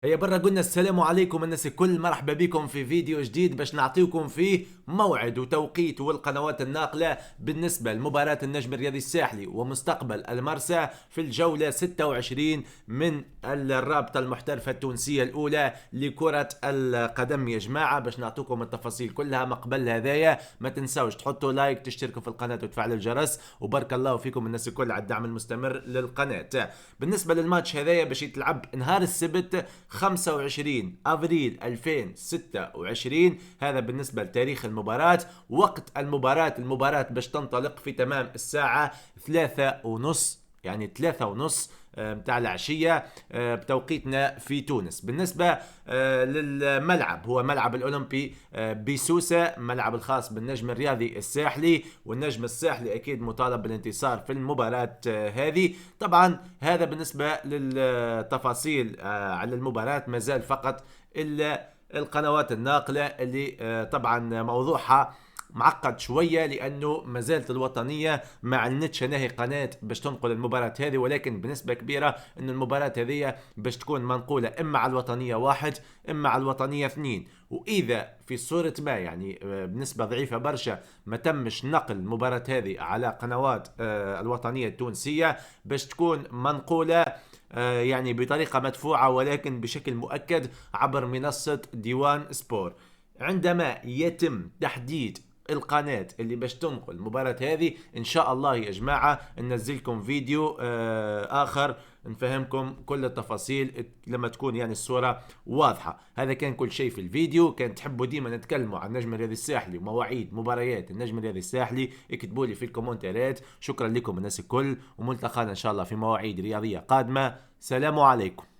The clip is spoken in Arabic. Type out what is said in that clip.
هيا برا قلنا السلام عليكم الناس الكل، مرحبا بكم في فيديو جديد باش نعطيكم فيه موعد وتوقيت والقنوات الناقلة بالنسبة لمباراة النجم الرياضي الساحلي ومستقبل المرسى في الجولة 26 من الرابطة المحترفة التونسية الأولى لكرة القدم. يا جماعة باش نعطيكم التفاصيل كلها، مقبل هذايا ما تنساوش تحطوا لايك، تشتركوا في القناة وتفعلوا الجرس، وبارك الله فيكم الناس الكل على الدعم المستمر للقناة. بالنسبة للماتش هذايا باش يتلعب نهار السبت 25 افريل 2026، هذا بالنسبه لتاريخ المباراه. وقت المباراه باش تنطلق في تمام الساعه 3:30، يعني 3:30 متاع العشية بتوقيتنا في تونس. بالنسبة للملعب، هو ملعب الأولمبي بسوسة، ملعب الخاص بالنجم الرياضي الساحلي، والنجم الساحلي أكيد مطالب بالانتصار في المباراة هذه. طبعا هذا بالنسبة للتفاصيل على المباراة، ما زال فقط إلا القنوات الناقلة اللي طبعا موضوعها معقد شويه، لانه ما زالت الوطنيه ما اعلنتش نهي قناه باش تنقل المباراه هذه، ولكن بنسبه كبيره ان المباراه هذه باش تكون منقوله اما على الوطنيه واحد اما على الوطنيه اثنين. واذا في صوره ما يعني بنسبه ضعيفه برشا ما تمش نقل المباراه هذه على قنوات الوطنيه التونسيه، باش تكون منقوله يعني بطريقه مدفوعه ولكن بشكل مؤكد عبر منصه ديوان سبور. عندما يتم تحديد القناة اللي باش تنقل المباراة هذه، ان شاء الله يا جماعة ننزلكم فيديو اخر نفهمكم كل التفاصيل لما تكون يعني الصورة واضحة. هذا كان كل شيء في الفيديو. كان تحبوا ديما نتكلموا عن النجم الرياضي الساحلي ومواعيد مباريات النجم الرياضي الساحلي، اكتبوا لي في الكومنتات. شكرا لكم الناس الكل، وملتقانا ان شاء الله في مواعيد رياضية قادمة. سلام عليكم.